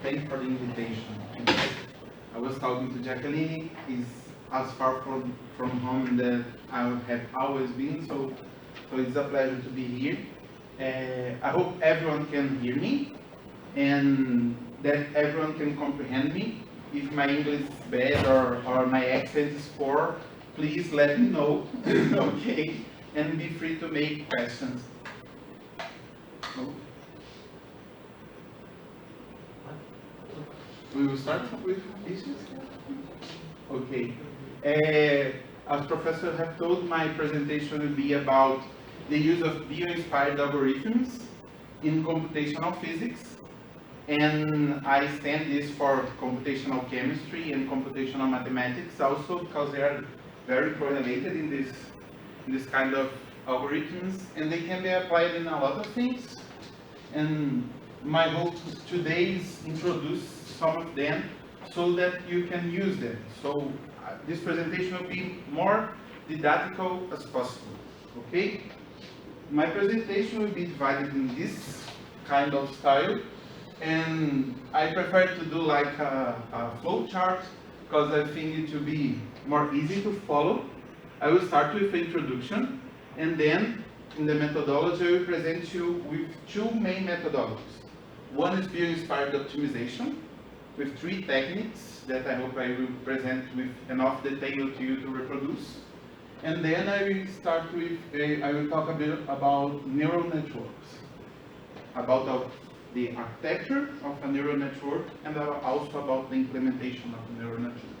thank you for the invitation. I was talking to Jacqueline, is as far from home that I have always been, so it's a pleasure to be here. I hope everyone can hear me and that everyone can comprehend me. If my English is bad or my accent is poor, please let me know, okay? And be free to make questions. We will start with issues? Okay. As professor have told, my presentation will be about the use of bio-inspired algorithms in computational physics. And I stand this for computational chemistry and computational mathematics also, because they are very correlated in this kind of algorithms, and they can be applied in a lot of things. And my hope today is introduce some of them so that you can use them. So this presentation will be more didactical as possible. Okay? My presentation will be divided in this kind of style, and I prefer to do like a flow chart because I think it will be more easy to follow. I will start with the introduction, and then in the methodology I will present you with two main methodologies. One is bio-inspired optimization with 3 techniques that I hope I will present with enough detail to you to reproduce. And then I will start with, I will talk a bit about neural networks, about the architecture of a neural network, and also about the implementation of a neural network.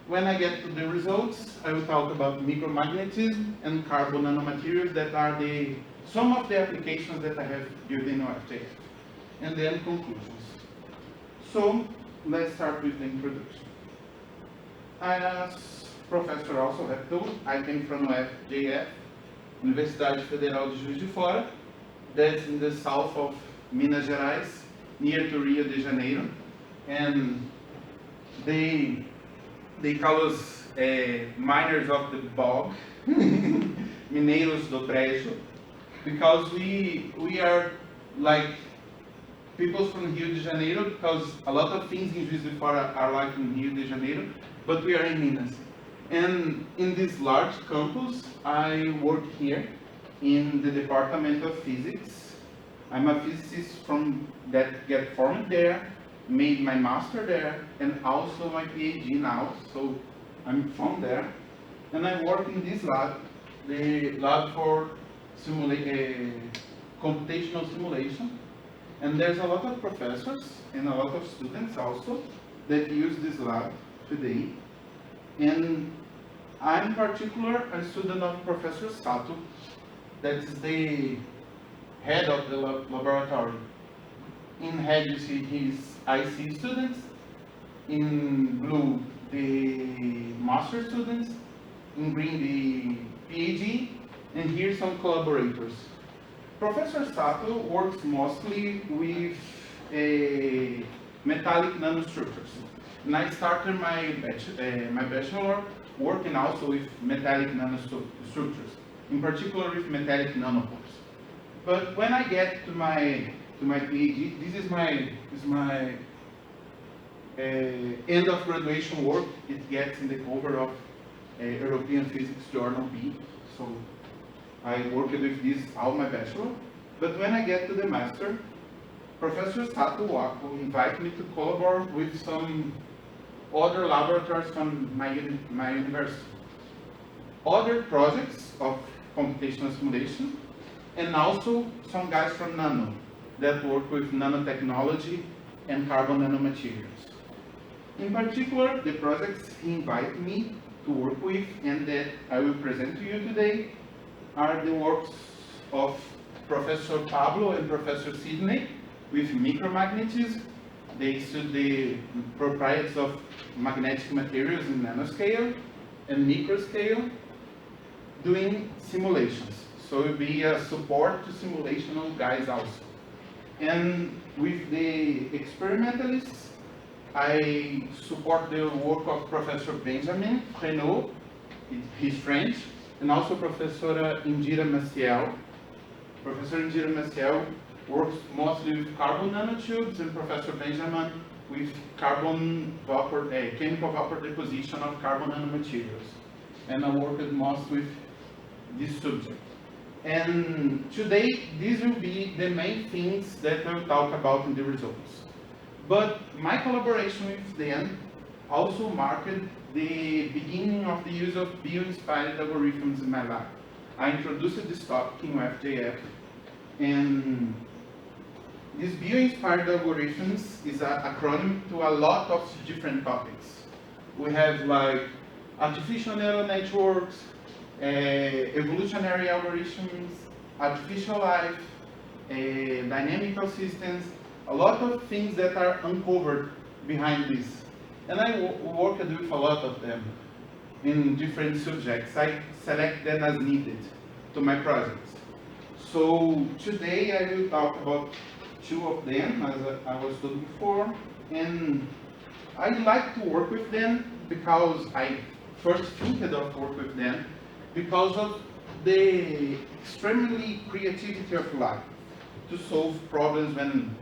When I get to the results, I will talk about micromagnetism and carbon nanomaterials that are some of the applications that I have built in UFJF, and then conclusions. So let's start with the introduction. As Professor also have told, I came from UFJF, Universidade Federal de Juiz de Fora, that's in the south of Minas Gerais, near to Rio de Janeiro, and they call us miners of the bog, mineiros do brejo, because we are like people from Rio de Janeiro, because a lot of things in Juiz de Fora are like in Rio de Janeiro, but we are in Minas. And in this large campus, I work here in the Department of Physics. I'm a physicist that get formed there, made my master there, and also my PhD now, so I'm from there. And I work in this lab, the lab for computational simulation. And there's a lot of professors and a lot of students also that use this lab today. And I'm in particular a student of Professor Sato, that is the head of the laboratory. In red you see his IC students, in blue the master students, in green the PhD, and here some collaborators. Professor Sato works mostly with metallic nanostructures. And I started my bachelor working also with metallic nanostructures, in particular with metallic nanopores. But when I get to my PhD, this is my end of graduation work. It gets in the cover of European Physics Journal B. So I worked with this all my bachelor. But when I get to the master, Professor Sato Wako invited me to collaborate with some other laboratories from my university. Other projects of computational simulation, and also some guys from Nano that work with nanotechnology and carbon nanomaterials. In particular, the projects he invited me to work with and that I will present to you today are the works of Professor Pablo and Professor Sidney with micromagnetism. They study the properties of magnetic materials in nanoscale and microscale, doing simulations. So it will be a support to simulational guys also. And with the experimentalists, I support the work of Professor Benjamin Renaud, he's French, and also Professor Indira Maciel. Professor Indira Maciel works mostly with carbon nanotubes, and Professor Benjamin with carbon vapor, chemical vapor deposition of carbon nanomaterials. And I worked most with this subject. And today, these will be the main things that I will talk about in the results. But my collaboration with them also marked the beginning of the use of bio-inspired algorithms in my lab. I introduced this topic in UFJF, and this bio-inspired algorithms is an acronym to a lot of different topics. We have like artificial neural networks, evolutionary algorithms, artificial life, dynamical systems, a lot of things that are uncovered behind this. And I worked with a lot of them in different subjects. I select them as needed to my projects. So today I will talk about two of them, as I was told before, and I like to work with them because I first think of work with them because of the extremely creativity of life to solve problems when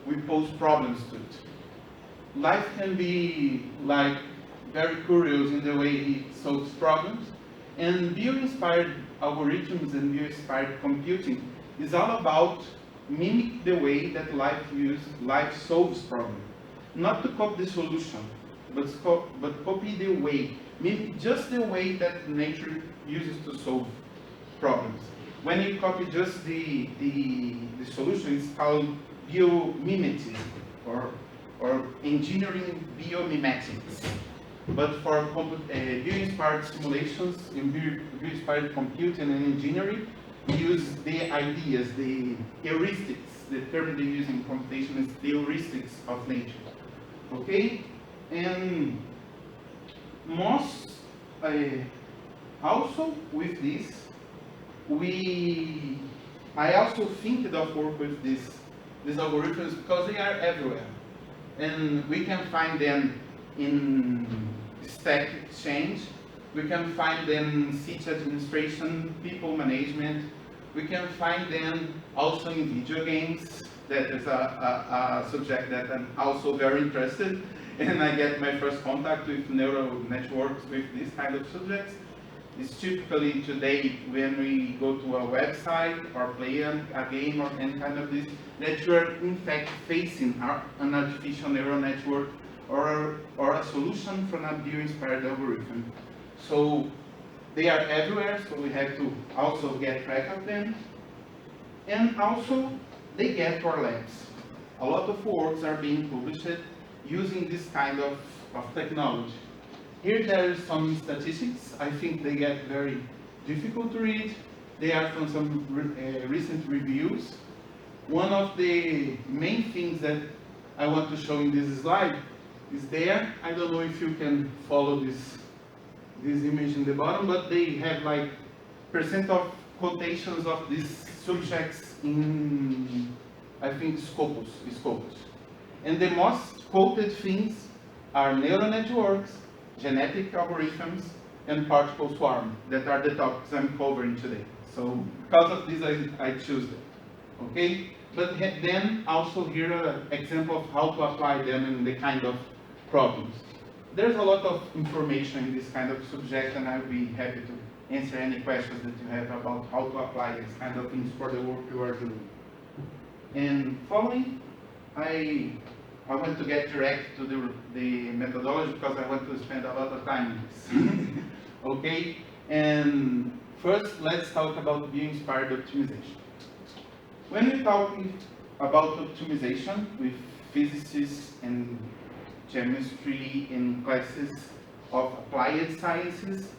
we pose problems to it. Life can be like very curious in the way it solves problems, and bio-inspired algorithms and bio-inspired computing is all about mimic the way that life solves problems. Not to copy the solution, but copy the way, mimic just the way that nature uses to solve problems. When you copy just the solution, it's called biomimetism or engineering biomimetics. But for bio-inspired simulations, in bio-inspired computing and engineering, we use the ideas, the heuristics. The term they use in computation is the heuristics of nature. Okay? And most, also with this, I also think of work with these algorithms because they are everywhere. And we can find them in stack exchange, we can find them in seat administration, people management, we can find them also in video games. That is a subject that I'm also very interested in, and I get my first contact with neural networks with this kind of subjects. It's typically today when we go to a website or play a game or any kind of this, that you are in fact facing an artificial neural network or a solution from a bio-inspired algorithm. So they are everywhere, so we have to also get track of them. And also, they get to our labs. A lot of works are being published using this kind of technology. Here there is some statistics. I think they get very difficult to read. They are from some recent reviews. One of the main things that I want to show in this slide is there. I don't know if you can follow this image in the bottom, but they have like percent of quotations of these subjects in, I think, Scopus. And the most quoted things are neural networks, genetic algorithms, and particle swarm. That are the topics I'm covering today. So because of this, I choose them. Okay? But then also here an example of how to apply them in the kind of problems. There's a lot of information in this kind of subject, and I'll be happy to answer any questions that you have about how to apply this kind of things for the work you are doing. And following, I want to get direct to the methodology because I want to spend a lot of time on this. Okay? And first, let's talk about bio-inspired optimization. When we talk about optimization with physicists and chemistry in classes of applied sciences,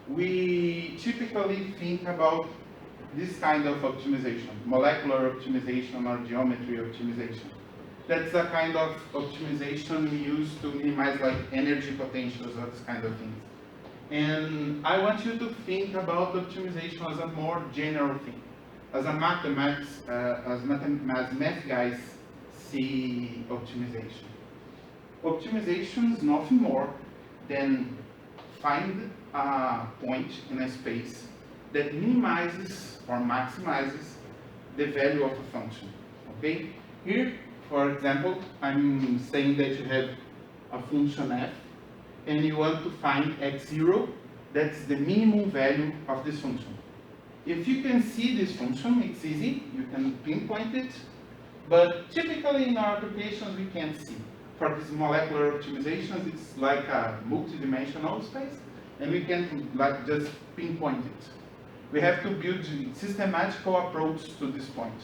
we typically think about this kind of optimization, molecular optimization or geometry optimization. That's a kind of optimization we use to minimize like energy potentials or this kind of things. And I want you to think about optimization as a more general thing, as a mathematics, as math guys see optimization. Optimization is nothing more than find a point in a space that minimizes or maximizes the value of a function. Okay? Here, for example, I'm saying that you have a function f, and you want to find x0, that's the minimum value of this function. If you can see this function, it's easy, you can pinpoint it, but typically in our applications we can't see. For these molecular optimizations, it's like a multi-dimensional space, and we can like just pinpoint it. We have to build a systematical approach to this point.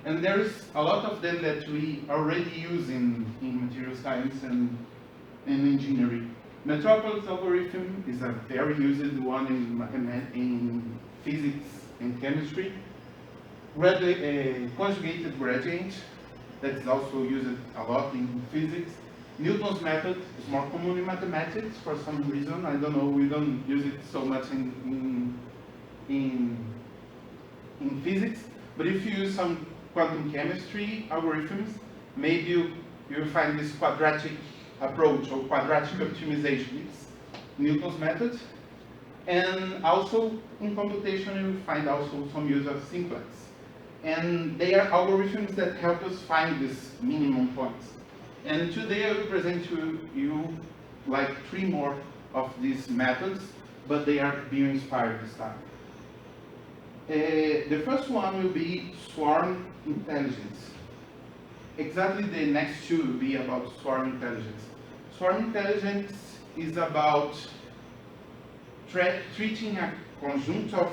And there is a lot of them that we already use in material science and engineering. Metropolis algorithm is a very used one in physics and chemistry. Conjugated gradient, that's also used a lot in physics. Newton's method is more common in mathematics for some reason. I don't know, we don't use it so much in physics. But if you use some quantum chemistry algorithms, maybe you'll find this quadratic approach or quadratic optimization. It's Newton's method. And also in computation, you will find also some use of simplex. And they are algorithms that help us find these minimum points. And today I will present to you like 3 more of these methods, but they are bio-inspired this time. The first one will be swarm intelligence. Exactly the next 2 will be about swarm intelligence. Swarm intelligence is about treating a conjunct of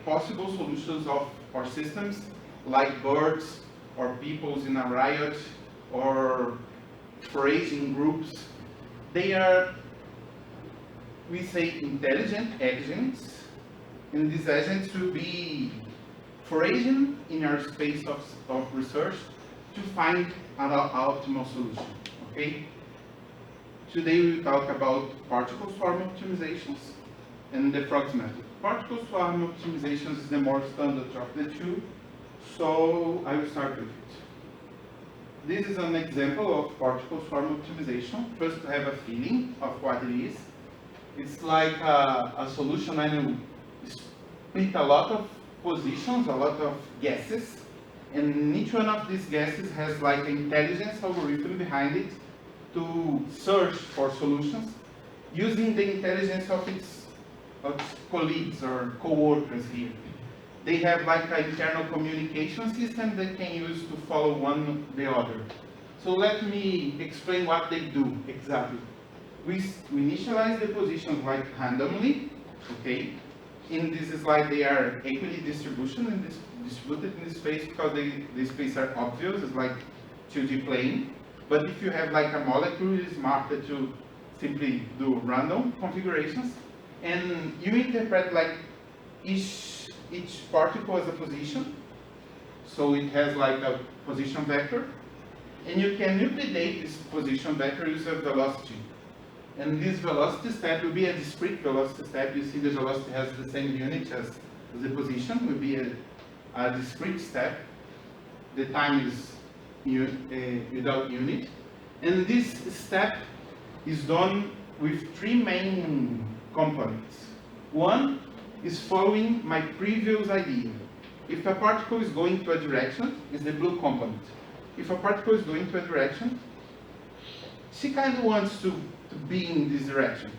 possible solutions of our systems, like birds or peoples in a riot or foraging groups. They are, we say, intelligent agents, and these agents will be foraging in our space of research to find an optimal solution. Okay? Today we will talk about particle swarm optimizations and the frogs method. Particle swarm optimizations is the more standard of the 2, so I will start with it. This is an example of particle swarm optimization. First, to have a feeling of what it is. It's like a solution and you split a lot of positions, a lot of guesses, and each one of these guesses has like an intelligence algorithm behind it to search for solutions using the intelligence of its colleagues or co-workers here. They have like an internal communication system that can use to follow one the other. So let me explain what they do exactly. We initialize the positions like randomly, okay? In this slide they are equally distributed in this space because the space are obvious, it's like 2D plane. But if you have like a molecule, it is marked to simply do random configurations, and you interpret like each particle as a position, so it has like a position vector, and you can update this position vector using velocity. And this velocity step will be a discrete velocity step. You see the velocity has the same unit as the position, will be a discrete step. The time is without unit. And this step is done with 3 main components. One is following my previous idea. If a particle is going to a direction, it's the blue component. If a particle is going to a direction, she kind of wants to be in this direction,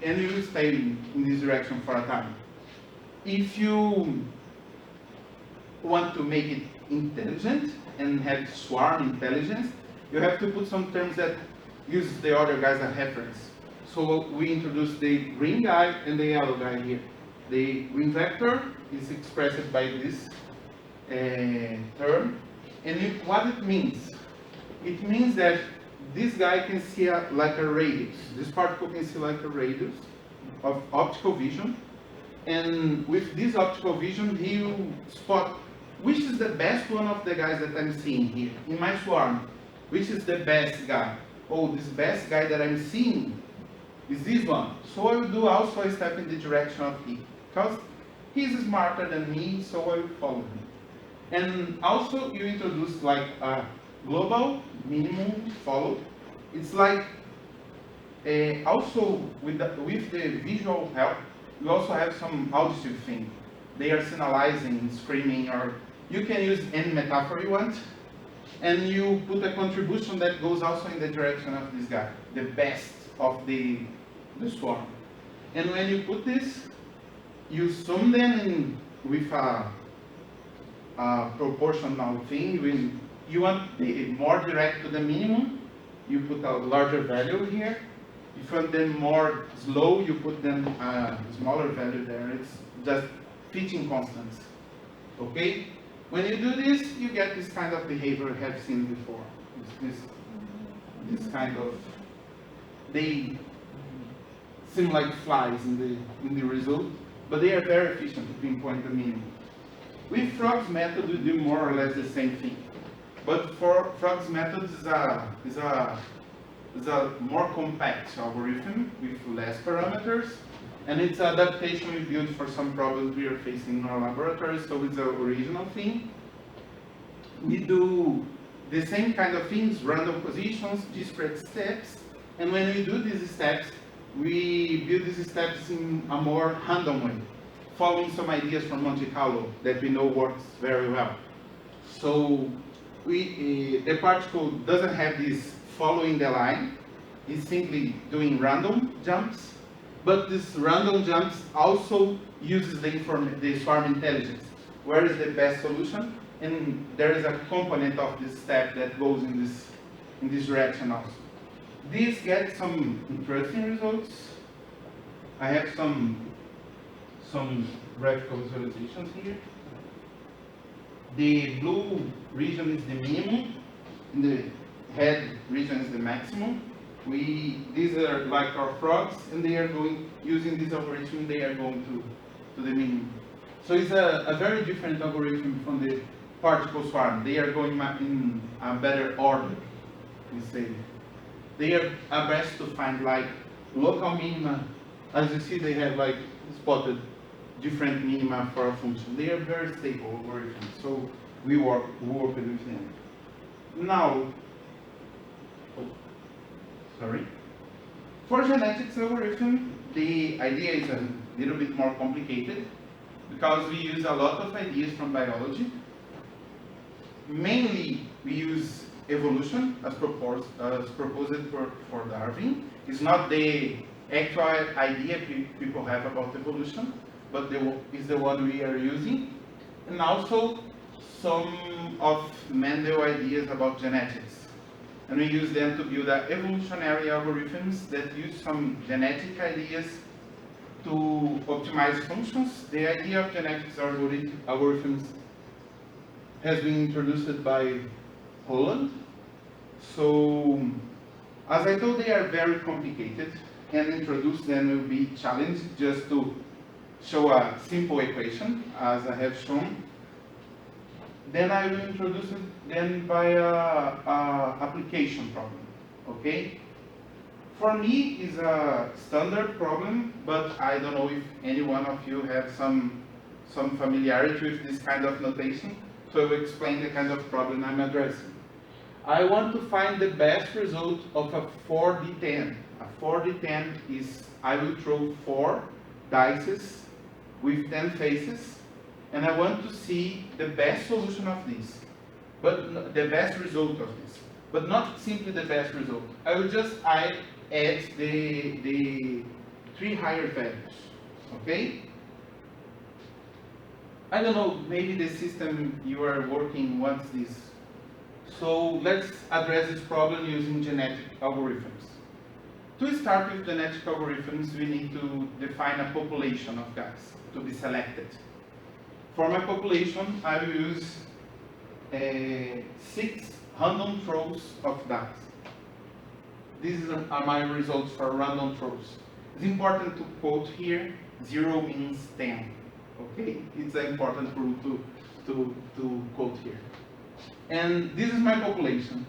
and you will stay in this direction for a time. If you want to make it intelligent and have swarm intelligence, you have to put some terms that use the other guys as reference. So we introduce the green guy and the yellow guy here. The green vector is expressed by this term, and what it means? It means that this guy can see like a radius. This particle can see like a radius of optical vision, and with this optical vision, he will spot which is the best one of the guys that I'm seeing here in my swarm. Which is the best guy? Oh, this best guy that I'm seeing is this one. So I will do also a step in the direction of he, because he's smarter than me, so I will follow him. And also you introduce like a global minimum follow. It's like also with the visual help, we also have some auditive thing. They are signalizing, screaming, or you can use any metaphor you want. and you put a contribution that goes also in the direction of this guy, the best of the swarm. And when you put this, you sum them in with a proportional thing. When you want the more direct to the minimum, you put a larger value here. If you want them more slow, you put them a smaller value there. It's just fitting constants. Okay? When you do this, you get this kind of behavior we have seen before. This kind of, they seem like flies in the result, but they are very efficient to pinpoint the minimum. With Frog's method, we do more or less the same thing. But for Frog's method is a more compact algorithm with less parameters, and it's an adaptation we built for some problems we are facing in our laboratory, so it's the original thing. We do the same kind of things, random positions, discrete steps, and when we do these steps, we build these steps in a more random way, following some ideas from Monte Carlo that we know works very well. So the particle doesn't have this following the line, it's simply doing random jumps, but this random jumps also uses the swarm intelligence. Where is the best solution? And there is a component of this step that goes in this direction also. These get some interesting results. I have some graphical visualizations here. The blue region is the minimum, and the red region is the maximum. These are like our frogs, and they are going, using this algorithm, they are going to the minimum. So it's a very different algorithm from the particle swarm. They are going in a better order, we say. They are best to find like local minima. As you see, they have like spotted different minima for a function. They are very stable algorithms, so we work with them. Now, for genetics algorithm, the idea is a little bit more complicated because we use a lot of ideas from biology. Mainly, we use evolution as proposed for Darwin. It's not the actual idea people have about evolution, but it's the one we are using. And also some of Mendel ideas about genetics. And we use them to build evolutionary algorithms that use some genetic ideas to optimize functions. The idea of genetics algorithms has been introduced by Holland. So, as I told, they are very complicated, and introduce them will be challenged just to show a simple equation, as I have shown. Then I will introduce it then by a application problem, okay? For me, it's a standard problem, but I don't know if any one of you have some familiarity with this kind of notation, so I will explain the kind of problem I'm addressing. I want to find the best result of a 4D10. A 4D10 is, I will throw 4 dice with 10 faces, and I want to see the best solution of this, but the best result of this, but not simply the best result. I will just add the 3 higher values, okay? I don't know, maybe the system you are working wants this. So let's address this problem using genetic algorithms. To start with genetic algorithms, we need to define a population of guys to be selected. For my population, I will use 6 random throws of dice. These are my results for random throws. It's important to quote here, 0 means 10. Okay, it's an important rule to quote here. And this is my population.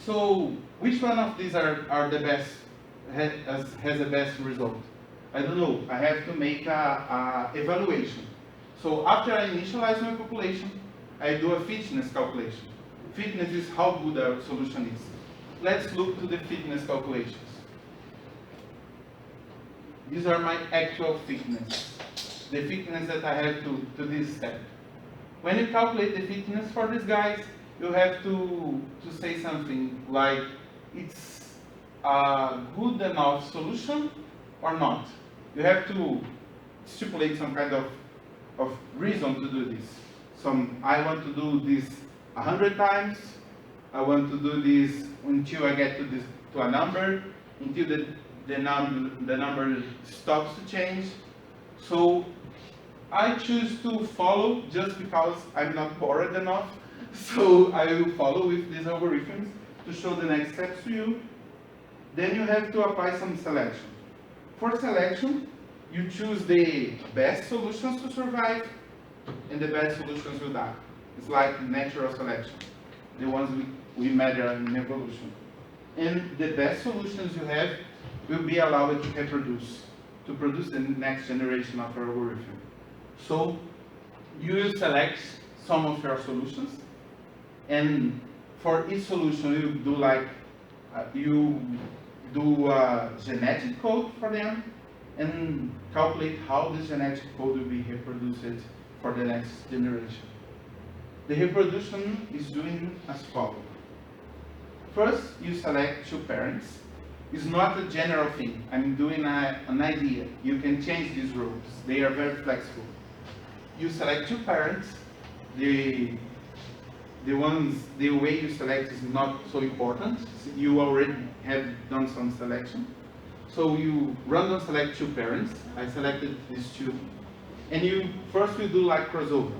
So which one of these are the best, has the best result? I don't know, I have to make a evaluation. So after I initialize my population, I do a fitness calculation. Fitness is how good our solution is. Let's look to the fitness calculations. These are my actual fitness. The fitness that I have to this step. When you calculate the fitness for these guys, you have to say something like it's a good enough solution or not. You have to stipulate some kind of reason to do this. I want to do this 100 times. I want to do this until I get to a number, until the number stops to change. So I choose to follow just because I'm not bored enough. So I will follow with these algorithms to show the next steps to you. Then you have to apply some selection. For selection, you choose the best solutions to survive, and the bad solutions will die. It's like natural selection, the ones we measure in evolution. And the best solutions you have will be allowed to reproduce, to produce the next generation of algorithm. So you will select some of your solutions, and for each solution you do like you do a genetic code for them and calculate how this genetic code will be reproduced for the next generation. The reproduction is doing as follows. First, you select two parents. It's not a general thing. I'm doing an idea. You can change these rules. They are very flexible. You select two parents. The way you select is not so important. You already have done some selection. So you random select two parents. I selected these two. And you first will do like crossover.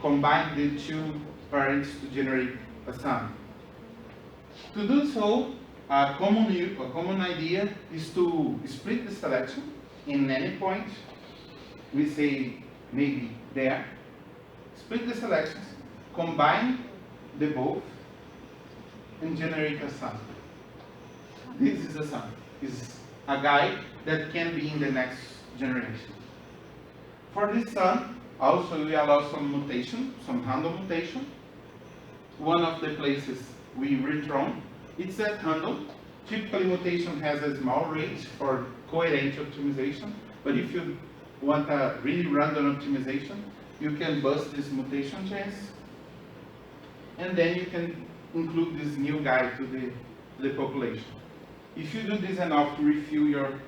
Combine the two parents to generate a son. To do so, a common idea is to split the selection in any point. We say maybe there. Split the selections, combine the both, and generate a son. This is a son. Is a guy that can be in the next generation. For this son, also we allow some mutation, some random mutation. One of the places we return, it's at random. Typically mutation has a small range for coherent optimization, but if you want a really random optimization, you can bust this mutation chance, and then you can include this new guy to the population. If you do this enough to refill your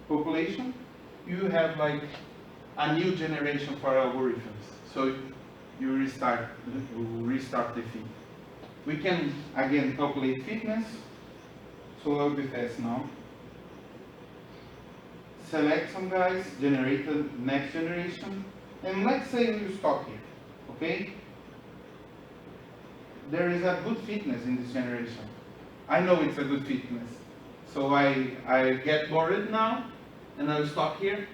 population, you have like a new generation for algorithms. So you restart the feed. We can again calculate fitness. So I'll be fast now. Select some guys, generate the next generation, and let's say you stop here. Okay? There is a good fitness in this generation. I know it's a good fitness. So I get bored now, and I'll stop here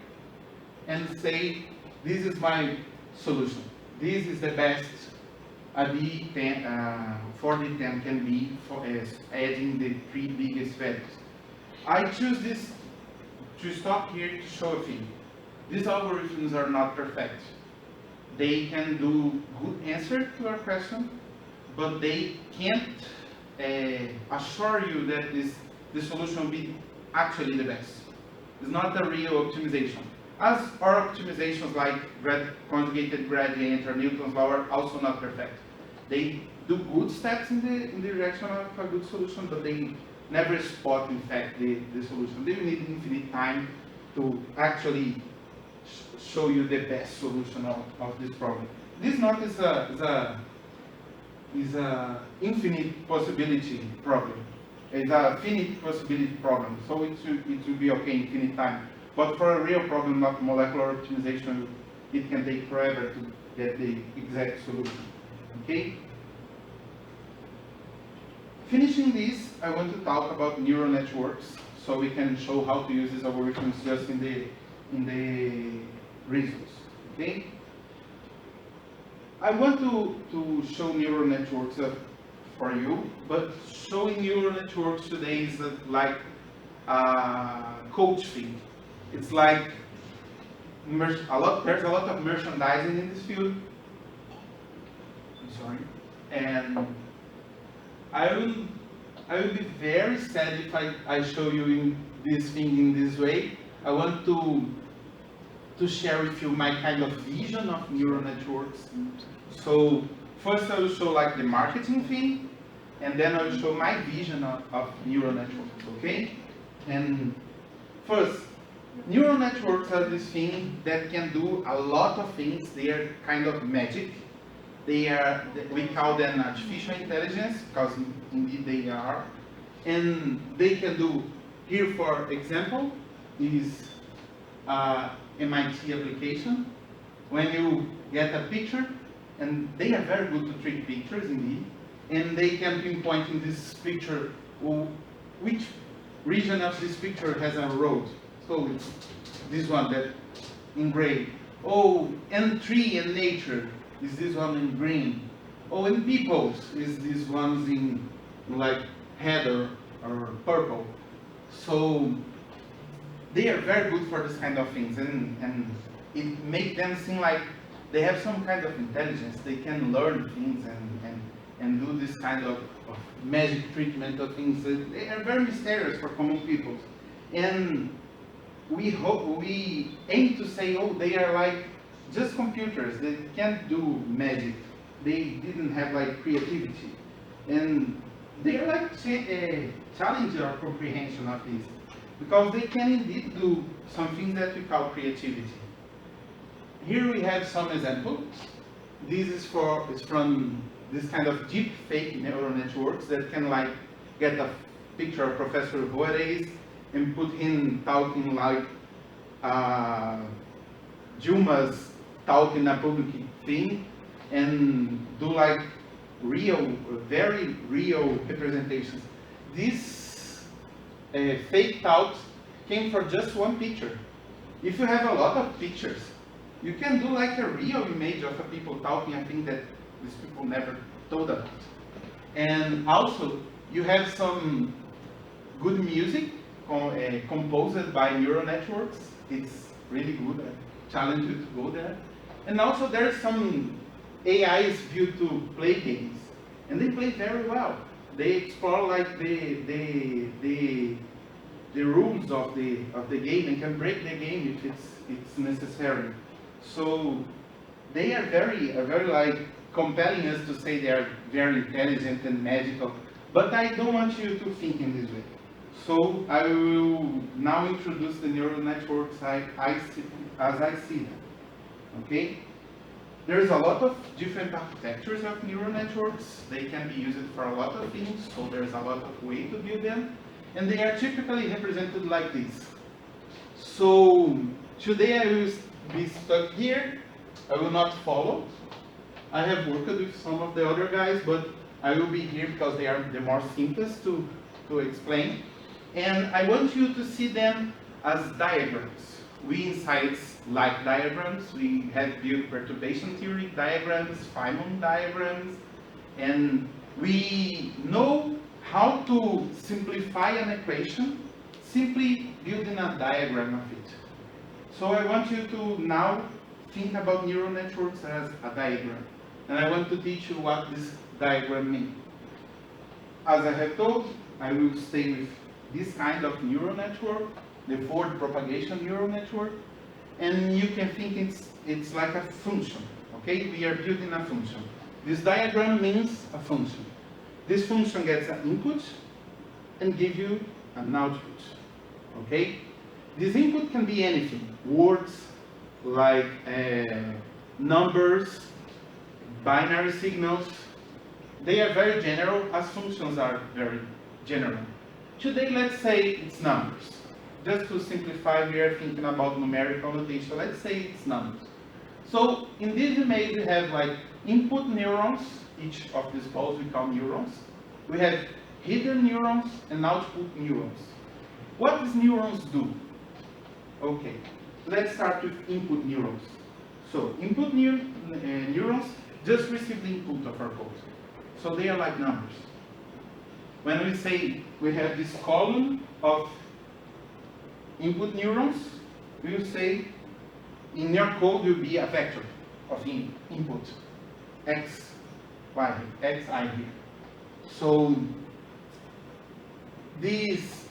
and say, this is my solution. This is the best a D10, 4D10 can be for adding the three biggest values. I choose this to stop here to show a thing. These algorithms are not perfect. They can do good answer to our question, but they can't assure you that the solution will be actually the best. It's not a real optimization. As our optimizations like conjugated gradient or Newton's law are also not perfect. They do good steps in the direction of a good solution, but they never spot in fact the solution. They need infinite time to actually show you the best solution of this problem. This not is a infinite possibility problem. It's a finite possibility problem, so it will be okay infinite time. But for a real problem like molecular optimization, it can take forever to get the exact solution. Okay? Finishing this, I want to talk about neural networks, so we can show how to use these algorithms just in the results. Okay? I want to show neural networks for you, but showing neural networks today is like a coach thing. It's like there's a lot of merchandising in this field. I'm sorry, and I will be very sad if I show you in this thing in this way. I want to share with you my kind of vision of neural networks. So first I will show like the marketing thing, and then I will show my vision of neural networks, okay? And first, neural networks are this thing that can do a lot of things. They are kind of magic. We call them artificial intelligence, because indeed they are. And they can do, here for example, is MIT application. When you get a picture, and they are very good to treat pictures indeed, and they can pinpoint in this picture which region of this picture has a road. So it's this one that in gray. Oh, and tree and nature is this one in green. Oh, and peoples is these ones in like heather or purple. So they are very good for this kind of things, and it makes them seem like they have some kind of intelligence. They can learn things and do this kind of magic treatment of things. They are very mysterious for common people. And we aim to say, oh, they are like just computers. They can't do magic. They didn't have like creativity. And they are like challenge our comprehension of this, because they can indeed do something that we call creativity. Here we have some examples. This is from this kind of deep fake neural networks that can like get a picture of Professor Juarez and put him talking like Dilma's talk in a public thing, and do like very real representations. This fake talks came for just one picture. If you have a lot of pictures, you can do like a real image of a people talking, a thing that these people never told about. And also, you have some good music composed by neural networks. It's really good. I challenge you to go there. And also, there's some AIs built to play games, and they play very well. They explore like the rules of the game and can break the game if it's necessary. So they are very like compelling us to say they are very intelligent and magical. But I don't want you to think in this way. So I will now introduce the neural networks as I see them. Okay? There's a lot of different architectures of neural networks. They can be used for a lot of things, so there's a lot of ways to build them. And they are typically represented like this. So today I will be stuck here. I will not follow. I have worked with some of the other guys, but I will be here because they are the more simplest to explain. And I want you to see them as diagrams. We in science like diagrams. We have built perturbation theory diagrams, Feynman diagrams, and we know how to simplify an equation simply building a diagram of it. So I want you to now think about neural networks as a diagram. And I want to teach you what this diagram means. As I have told, I will stay with this kind of neural network, the forward propagation neural network. And you can think it's like a function, okay? We are building a function. This diagram means a function. This function gets an input and gives you an output, okay? This input can be anything, words, like numbers, binary signals. They are very general, as functions are very general. Today, let's say it's numbers. Just to simplify, we are thinking about numerical notation. Let's say it's numbers. So in this image, we have like input neurons. Each of these balls we call neurons. We have hidden neurons and output neurons. What does neurons do? Okay, let's start with input neurons. So input neurons just receive the input of our code. So they are like numbers. When we say we have this column of input neurons, we will say in your code will be a vector of input x, y, x, I here. So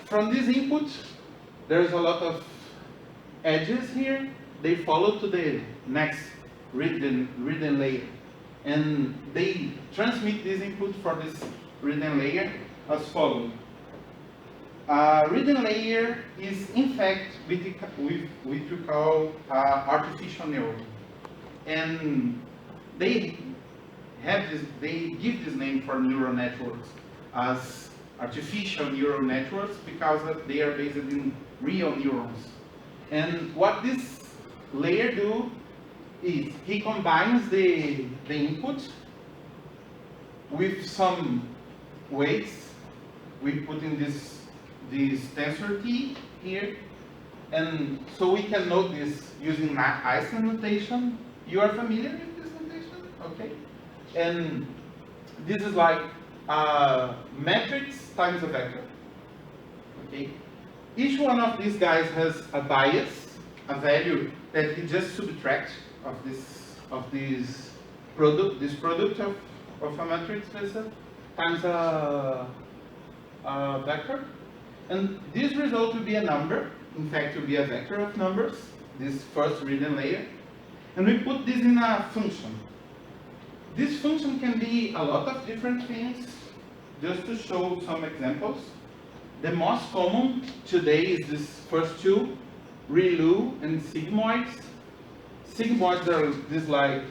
from this input, there's a lot of edges here. They follow to the next written layer. And they transmit this input for this reading layer as follows. Reading layer is in fact which we call artificial neuron, and they give this name for neural networks as artificial neural networks because they are based in real neurons. And what this layer do is he combines the input with some weights. We put in this tensor T here, and so we can note this using Einstein notation. You are familiar with this notation? Okay. And this is like a matrix times a vector. Okay. Each one of these guys has a bias, a value that he just subtracts of this product of a matrix times a vector. And this result will be a number, in fact will be a vector of numbers, this first reading layer. And we put this in a function. This function can be a lot of different things. Just to show some examples, the most common today is this first two, ReLU and sigmoids. Sigmoids are this like,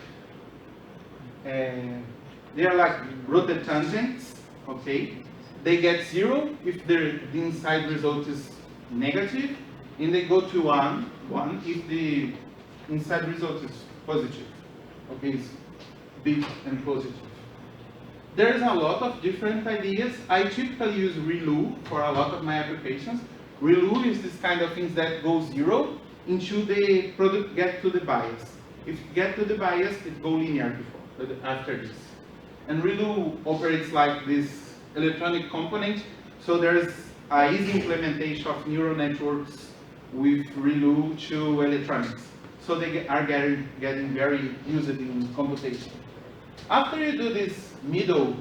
they are like rototangents, okay? They get 0 if the inside result is negative, and they go to 1 if the inside result is positive. Okay, it's big and positive. There's a lot of different ideas. I typically use ReLU for a lot of my applications. ReLU is this kind of things that goes 0 until the product get to the bias. If it get to the bias, it go linear after this. And ReLU operates like this electronic component, so there's an easy implementation of neural networks with ReLU to electronics. So they are getting very used in computation. After you do this middle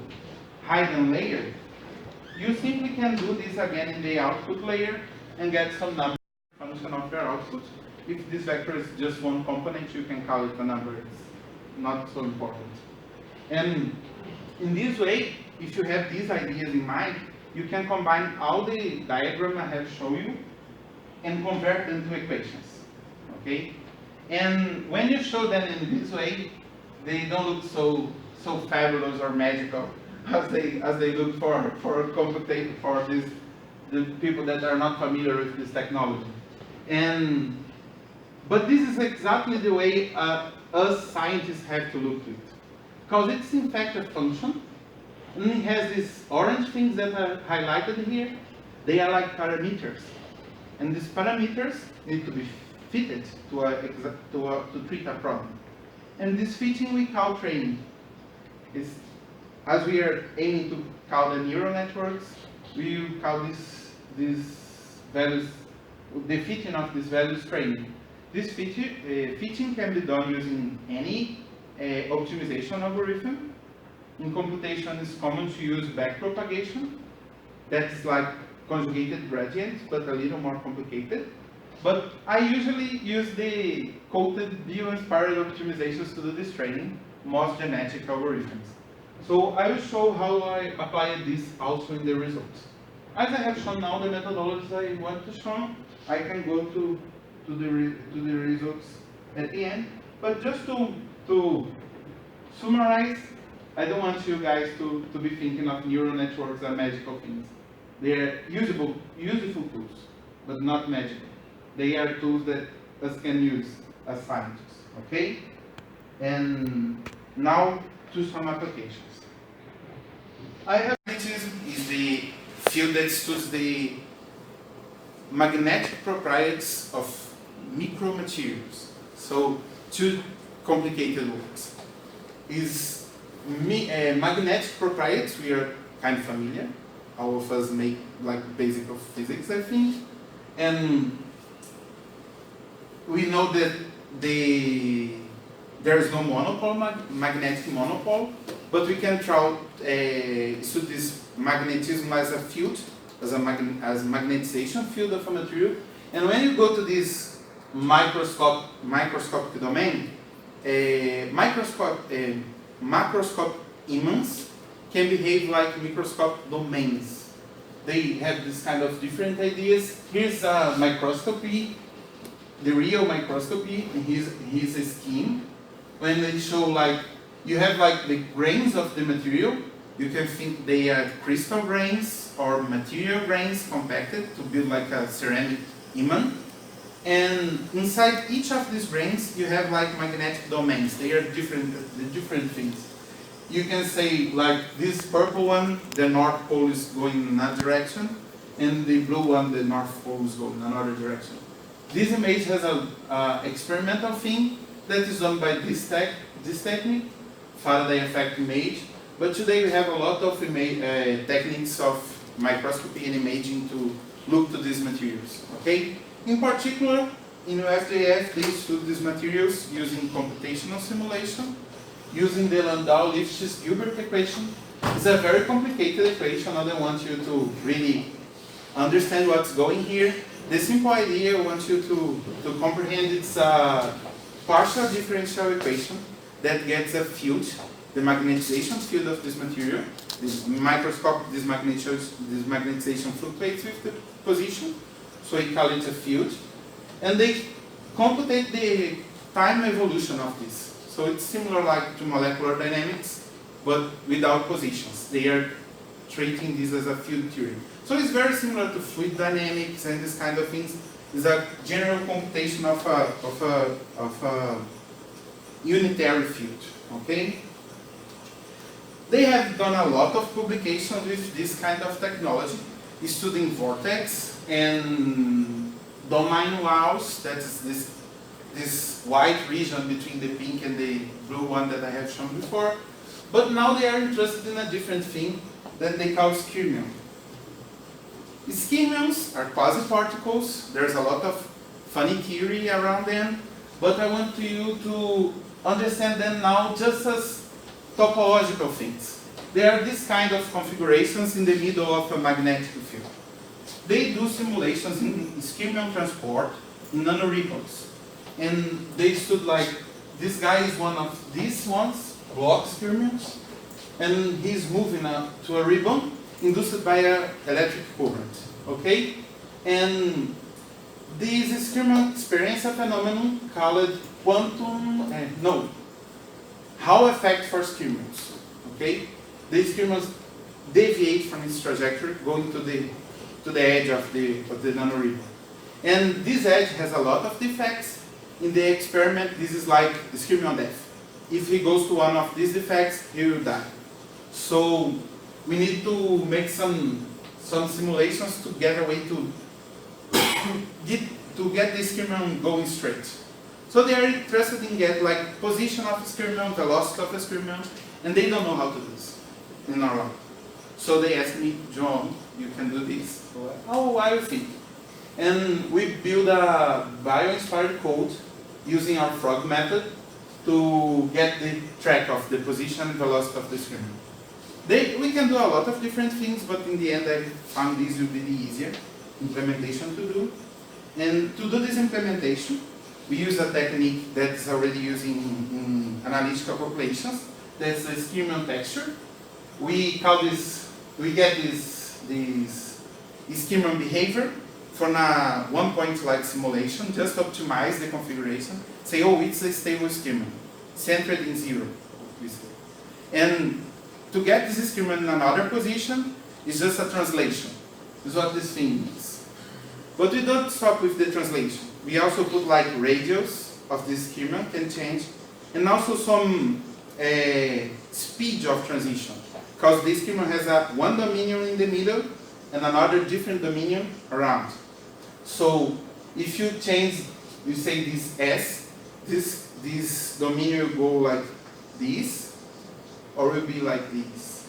hidden layer, you simply can do this again in the output layer and get some number function of your output. If this vector is just one component, you can call it a number. It's not so important. And in this way, if you have these ideas in mind, you can combine all the diagram I have shown you and convert them to equations. Okay? And when you show them in this way, they don't look so fabulous or magical as they look for the people that are not familiar with this technology. But this is exactly the way us scientists have to look at it, because it's in fact a function, and it has these orange things that are highlighted here. They are like parameters, and these parameters need to be fitted to treat a problem. And this fitting we call training. As we are aiming to call the neural networks, we call these values, the fitting of these values training. This fitting can be done using any optimization algorithm. In computation, it's common to use backpropagation. That's like conjugated gradients, but a little more complicated. But I usually use the coated bio-inspired optimizations to do this training, most genetic algorithms. So I will show how I apply this also in the results. As I have shown now the methodologies I want to show, I can go to the results at the end. But just to summarize, I don't want you guys to be thinking of neural networks as magical things. They are useful tools, but not magical. They are tools that us can use as scientists, okay? And now to some applications. Magnetism is the field that studies the magnetic properties of micromaterials. So, two complicated words. Is magnetic properties, we are kind of familiar. All of us make like basic of physics, I think. And we know that there is no monopole, magnetic monopole, but we can try study this magnetism as a field, as magnetization field of a material. And when you go to this microscopic domain, macroscopic imams can behave like microscopic domains. They have this kind of different ideas. Here's a microscopy, the real microscopy, and here's a scheme. When they show like, you have like the grains of the material, you can think they are crystal grains or material grains compacted to build like a ceramic imam. And inside each of these grains, you have like magnetic domains. They are different things. You can say like this purple one, the North Pole is going in another direction, and the blue one, the North Pole is going in another direction. This image has a experimental thing that is done by this technique, Faraday effect image. But today we have a lot of techniques of microscopy and imaging to look to these materials. Okay. In particular, in UFJF, they study these materials using computational simulation, using the Landau-Lifshitz-Gilbert equation. It's a very complicated equation. I don't want you to really understand what's going here. The simple idea I want you to comprehend, it's a partial differential equation that gets a field, the magnetization field of this material. This microscopic magnetization fluctuates with the position. So we call it a field, and they computate the time evolution of this. So it's similar like to molecular dynamics, but without positions. They are treating this as a field theory. So it's very similar to fluid dynamics and this kind of things. It's a general computation of a unitary field. Okay. They have done a lot of publications with this kind of technology, studying vortex and domain walls. That's this white region between the pink and the blue one that I have shown before. But now they are interested in a different thing that they call skyrmion. Skyrmions are quasi-particles. There's a lot of funny theory around them, but I want you to understand them now just as topological things. They are this kind of configurations in the middle of a magnetic field. They do simulations in skyrmion transport in nanoribbons. And they stood like, this guy is one of these ones, block skyrmions, and he's moving up to a ribbon induced by an electric current. Okay? And this skyrmion experience a phenomenon called Hall effect for skyrmions. Okay? The skyrmions deviate from its trajectory, going to the edge of the nanoribbon. And this edge has a lot of defects. In the experiment, this is like the skyrmion death. If he goes to one of these defects, he will die. So we need to make some simulations to get a way to get the skyrmion going straight. So they are interested in get like position of a skyrmion, velocity of a skyrmion, and they don't know how to do this in our lab. So they asked me, John, you can do this. So, oh, I will think. And we build a bio-inspired code using our frog method to get the track of the position and velocity of the skyrmion. We can do a lot of different things, but in the end I found this will be the easier implementation to do. And to do this implementation, we use a technique that's already using in analytical calculations. That's the skyrmion texture. We get this skyrmion behavior from a one-point like simulation, just optimize the configuration. Say, oh, it's a stable skyrmion, centered in 0. And to get this skyrmion in another position is just a translation. Is what this thing means. But we don't stop with the translation. We also put like radius of this skyrmion can change, and also some speed of transition. Because this skyrmion has one dominion in the middle and another different dominion around. So if you change, you say this S, this dominion will go like this, or will be like this.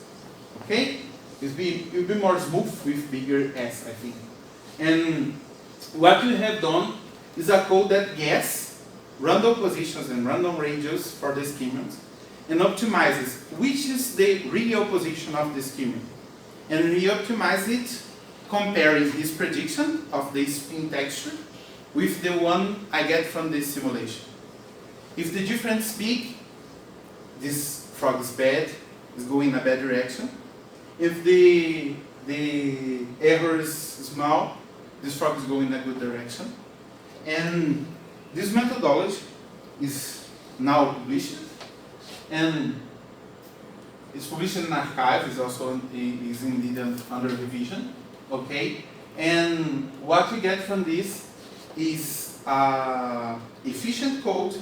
Okay? It will be more smooth with bigger S, I think. And what we have done is a code that gets random positions and random radius for the skyrmions and optimizes which is the real position of the skyrmion. And we optimize it comparing this prediction of the spin texture with the one I get from this simulation. If the difference big, this frog is bad, is going in a bad direction. If the error is small, this frog is going in a good direction. And this methodology is now published, and it's published in archive, is also is indeed under revision. Okay, and what we get from this is efficient code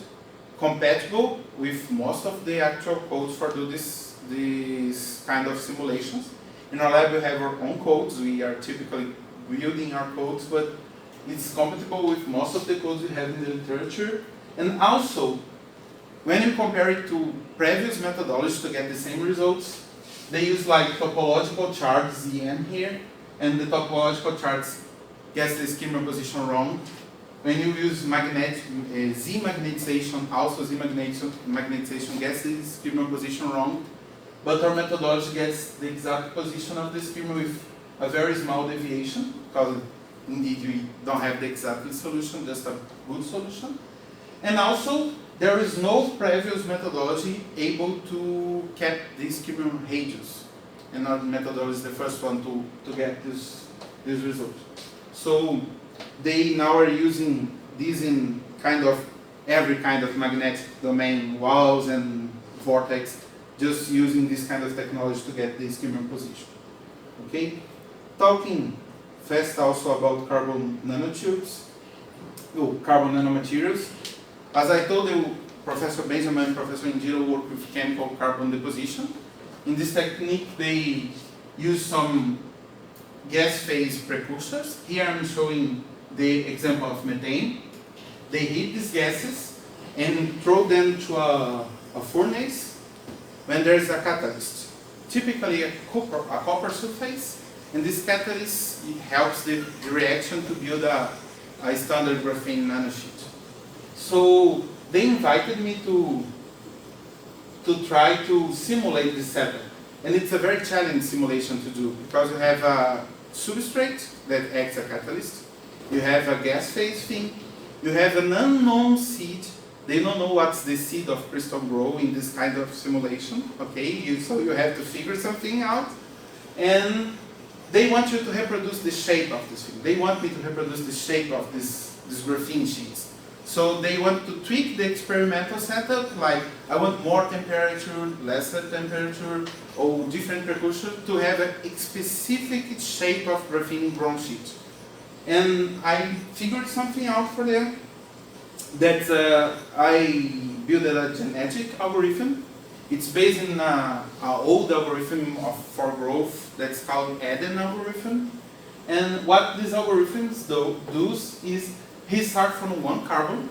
compatible with most of the actual codes for do this kind of simulations. In our lab, we have our own codes. We are typically building our codes, but it's compatible with most of the codes we have in the literature. And also, when you compare it to previous methodologies to get the same results, they use like topological charts, ZN here, and the topological charts gets the schema position wrong. When you use Z magnetization, also Z magnetization gets the schema position wrong, but our methodology gets the exact position of the schema with a very small deviation, because indeed we don't have the exact solution, just a good solution. And also, there is no previous methodology able to cap the schema radius. And our methodology is the first one to get this result. So they now are using this in kind of every kind of magnetic domain, walls and vortex, just using this kind of technology to get the schema position. Okay? Talking fast also about carbon nanotubes, carbon nanomaterials. As I told you, Professor Benjamin and Professor Indira work with chemical carbon deposition. In this technique, they use some gas phase precursors. Here I'm showing the example of methane. They heat these gases and throw them to a furnace when there is a catalyst, typically a copper sulfate, and this catalyst helps the reaction to build a standard graphene nanosheet. So they invited me to try to simulate this setup. And it's a very challenging simulation to do, because you have a substrate that acts as a catalyst, you have a gas phase thing, you have an unknown seed. They don't know what's the seed of crystal grow in this kind of simulation, okay? So you have to figure something out, and they want you to reproduce the shape of this thing. They want me to reproduce the shape of this graphene sheets. So they want to tweak the experimental setup, like I want more temperature, lesser temperature, or different precursor to have a specific shape of graphene bronze sheet. And I figured something out for them. That I built a genetic algorithm. It's based in an old algorithm for growth that's called Eden algorithm. And what these algorithms do is he starts from one carbon.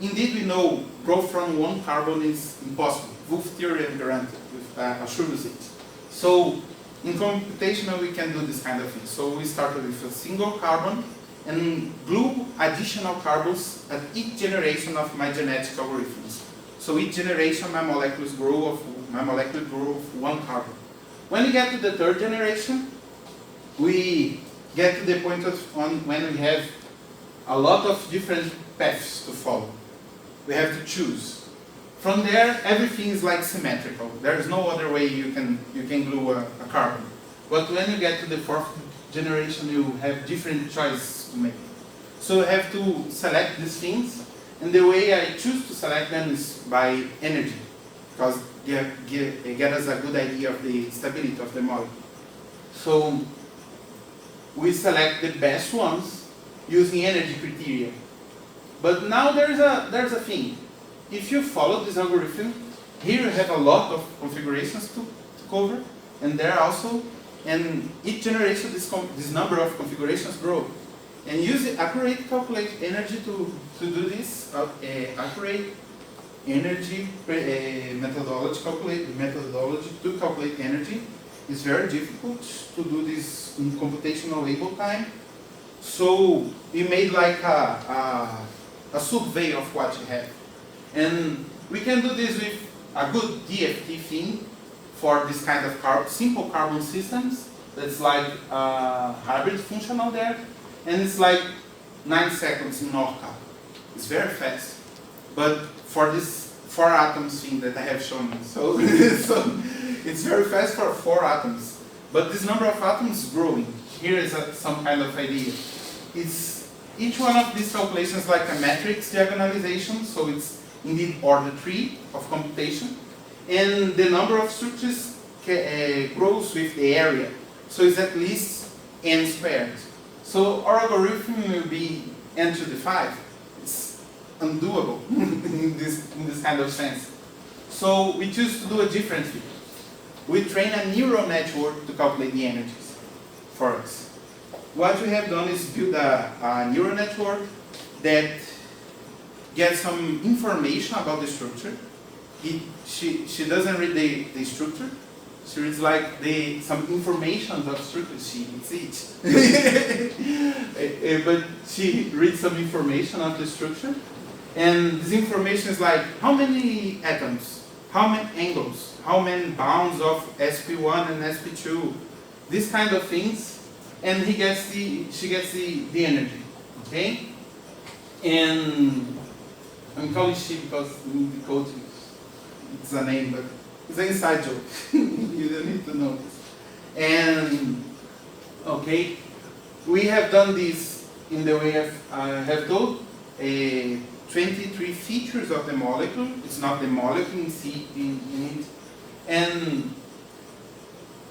Indeed, we know growth from one carbon is impossible. Wolff theorem guaranteed with assures it. So in computational, we can do this kind of thing. So we started with a single carbon and glue additional carbons at each generation of my genetic algorithms. So each generation, my molecules grow of one carbon. When we get to the third generation, we get to the point of when we have a lot of different paths to follow. We have to choose. From there, everything is like symmetrical. There is no other way you can glue a carbon. But when you get to the fourth generation, you have different choices to make. So you have to select these things, and the way I choose to select them is by energy, because they get us a good idea of the stability of the molecule. So we select the best ones using energy criteria. But now there's a thing. If you follow this algorithm, here you have a lot of configurations to cover, and there also. And each generation, this number of configurations grow. And use the accurate calculate energy to do this. Accurate energy methodology to calculate energy is very difficult to do this in computational able time. So we made like a survey of what you have. And we can do this with a good DFT thing for this kind of simple carbon systems. That's like hybrid functional there, and it's like 9 seconds in ORCA. It's very fast. But for this 4 atoms thing that I have shown you. So, so it's very fast for 4 atoms. But this number of atoms is growing. Here is some kind of idea. It's each one of these calculations like a matrix diagonalization, so it's indeed order 3 of computation. And the number of structures grows with the area. So it's at least n squared. So our algorithm will be n to the 5. It's undoable in this kind of sense. So we choose to do a different thing. We train a neural network to calculate the energies for us. What we have done is build a neural network that gets some information about the structure. She doesn't read the structure. She reads like some information of structure. She reads it. But she reads some information of the structure. And this information is like how many atoms, how many angles, how many bounds of sp1 and sp2, these kind of things. And she gets the energy, okay? And I'm calling she because in the code it's a name, but it's an inside joke. You don't need to know this. And okay, we have done this in the way I have told. 23 features of the molecule. It's not the molecule in it, and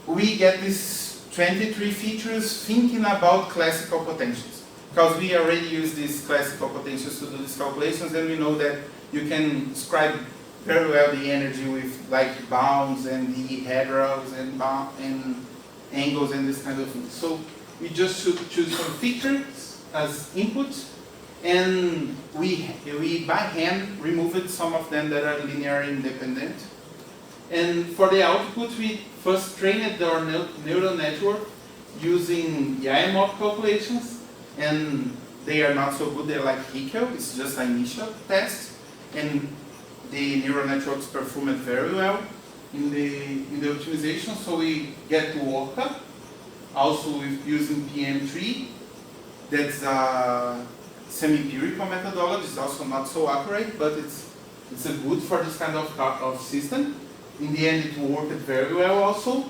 we get this 23 features thinking about classical potentials, because we already use these classical potentials to do these calculations, and we know that you can describe very well the energy with like bounds and the integrals and angles and this kind of thing. So we just should choose some features as input, and we by hand removed some of them that are linearly independent. And for the output, we first trained our neural network using IMOP calculations, and they are not so good. They're like Hickel. It's just an initial test, and the neural networks performed very well in the optimization. So we get to Orca, also with using PM3. That's a semi-empirical methodology. It's also not so accurate, but it's a good for this kind of system. In the end, it worked very well also.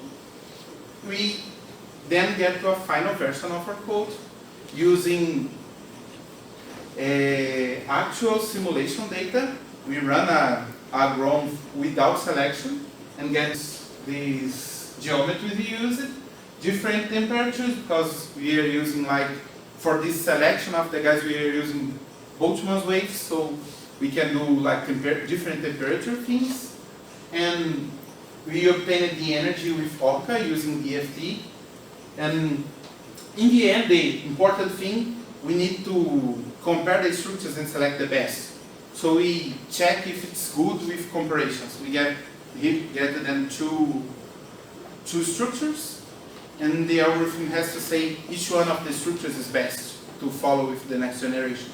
We then get to a final version of our code using actual simulation data. We run a GROM without selection and get these geometries we use it, different temperatures, because we are using like, for this selection of the guys, we are using Boltzmann's waves, so we can do like different temperature things. And we obtained the energy with Orca using DFT. And in the end, the important thing, we need to compare the structures and select the best. So we check if it's good with comparisons. We get then two structures, and the algorithm has to say each one of the structures is best to follow with the next generation.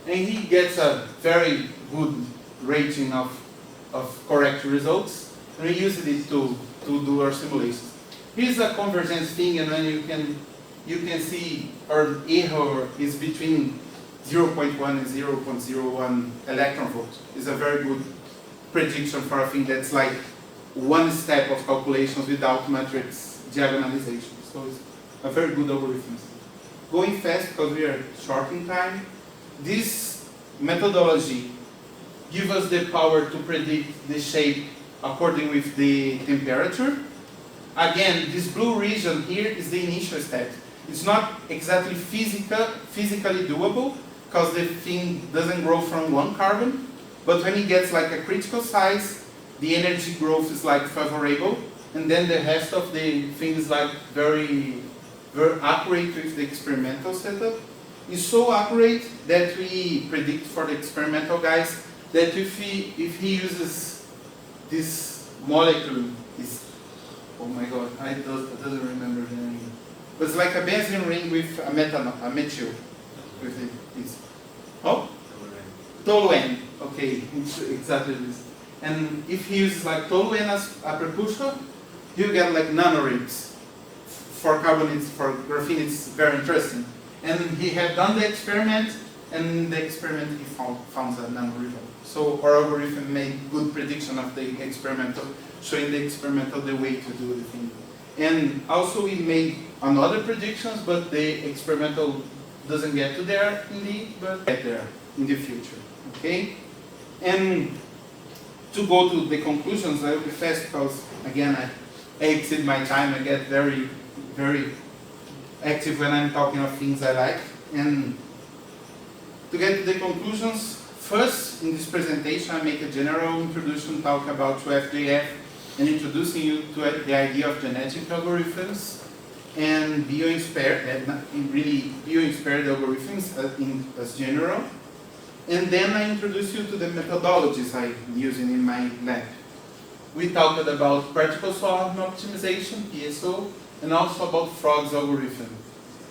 And he gets a very good rating of correct results, and we used it to do our simulations. Here's a convergence thing, and then you can see our error is between 0.1 and 0.01 electron volt. It's a very good prediction for a thing that's like one step of calculations without matrix diagonalization. So it's a very good algorithm. Going fast because we are short in time. This methodology gives us the power to predict the shape according with the temperature. Again, this blue region here is the initial step. It's not exactly physically doable because the thing doesn't grow from one carbon, but when it gets like a critical size, the energy growth is like favorable, and then the rest of the thing is like very, very accurate with the experimental setup. It's so accurate that we predict for the experimental guys that if he uses this molecule, oh my god, I doesn't remember the name. But it's like a benzene ring with a methyl with this. Oh? Toluene. Okay, it's exactly this. And if he uses like toluene as a precursor, you get like nanorings. For carbon, for graphene, it's very interesting. And he had done the experiment, and in the experiment he found a non-revolve. So our algorithm made good prediction of the experimental, showing the experimental the way to do the thing. And also we made another predictions, but the experimental doesn't get to there indeed, but get there in the future, okay? And to go to the conclusions, I will be fast because, again, I exceed my time. I get very, very active when I'm talking of things I like. And to get to the conclusions, first, in this presentation, I make a general introduction, talk about UFJF, and introducing you to the idea of genetic algorithms and bio-inspired algorithms as general. And then I introduce you to the methodologies I'm using in my lab. We talked about particle swarm optimization, PSO, and also about Frog's algorithm.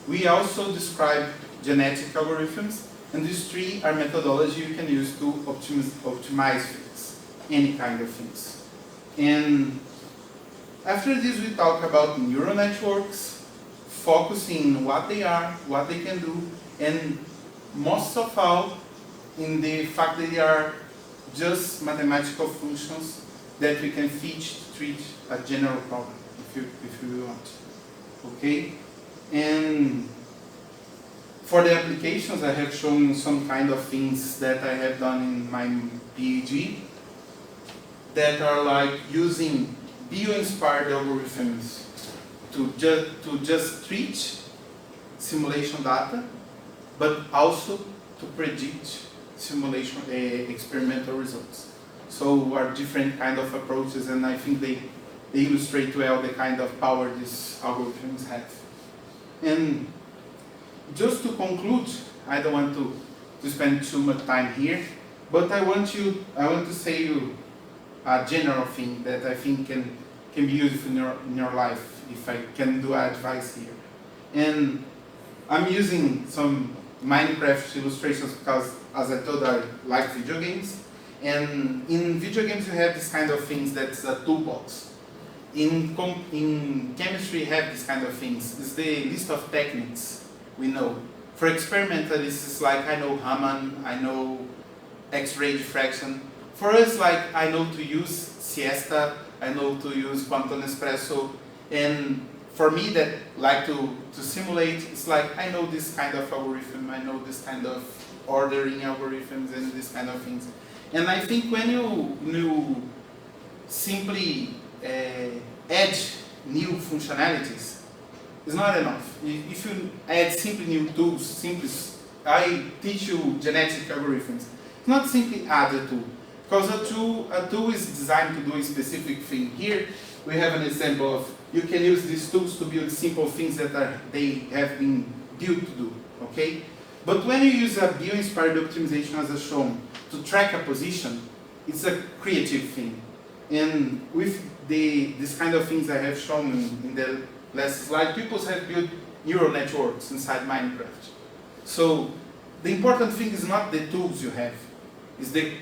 We also describe genetic algorithms, and these three are methodologies you can use to optimize things, any kind of things. And after this, we talk about neural networks, focusing on what they are, what they can do, and most of all, in the fact that they are just mathematical functions that we can fit to treat a general problem, if you want. Okay? And for the applications, I have shown some kind of things that I have done in my PhD that are like using bio-inspired algorithms to just treat simulation data, but also to predict simulation experimental results. So are different kind of approaches, and I think they illustrate well the kind of power these algorithms have. And just to conclude, I don't want to spend too much time here, but I want to say you a general thing that I think can be useful in your life, if I can do advice here. And I'm using some Minecraft illustrations because, as I told, I like video games. And in video games you have this kind of things that's a toolbox. In chemistry you have this kind of things. It's the list of techniques we know. For experimentalists, it's like I know Raman, I know X-ray diffraction. For us, like I know to use siesta, I know to use quantum espresso, and for me that like to simulate, it's like I know this kind of algorithm, I know this kind of ordering algorithms and this kind of things. And I think when you simply add new functionalities, it's not enough. If you add simply new tools, I teach you genetic algorithms. It's not simply add a tool, because a tool is designed to do a specific thing. Here we have an example of you can use these tools to build simple things that they have been built to do. Okay, but when you use a bio-inspired optimization as shown to track a position, it's a creative thing. And with this kind of things I have shown in the last slide, people have built neural networks inside Minecraft. So the important thing is not the tools you have, it's the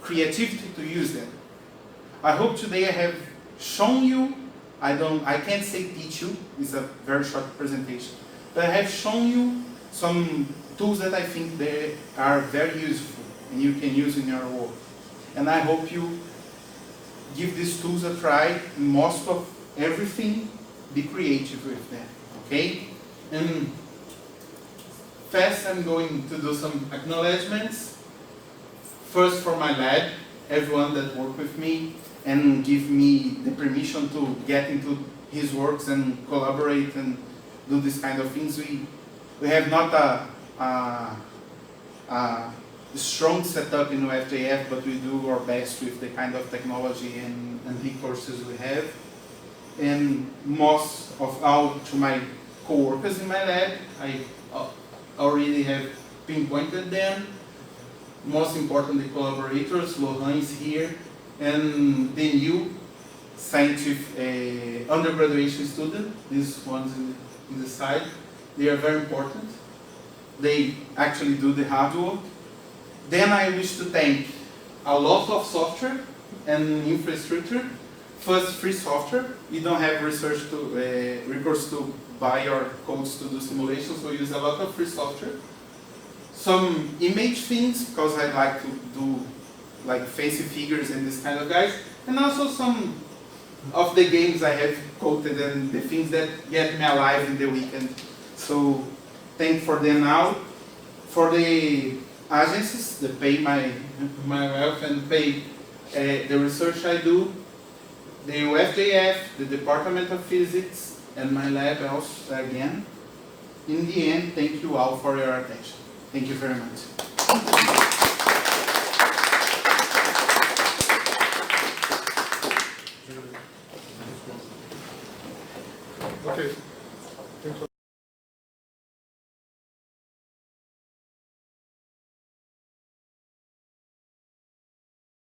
creativity to use them. I hope today I have shown you, I can't say teach you, it's a very short presentation, but I have shown you some tools that I think they are very useful and you can use in your work. And I hope you give these tools a try. Most of everything, be creative with them, okay? And fast, I'm going to do some acknowledgements. First for my lab, everyone that worked with me and give me the permission to get into his works and collaborate and do this kind of things. We have not a strong setup in UFJF, but we do our best with the kind of technology and resources we have. And most of all to my co-workers in my lab, I already have pinpointed them. Most importantly, collaborators, Lohan is here, and the new scientific undergraduate student, these ones in the side, they are very important. They actually do the hard work. Then I wish to thank a lot of software and infrastructure. First, free software. We don't have research recourse to buy our codes to do simulations, so we use a lot of free software. some image things, because I like to do like fancy figures and this kind of guys, and also some of the games I have quoted and the things that get me alive in the weekend. So thank for them now. For the agencies that pay my wealth and pay the research I do, the UFJF, the Department of Physics, and my lab also again. In the end, thank you all for your attention. Thank you very much.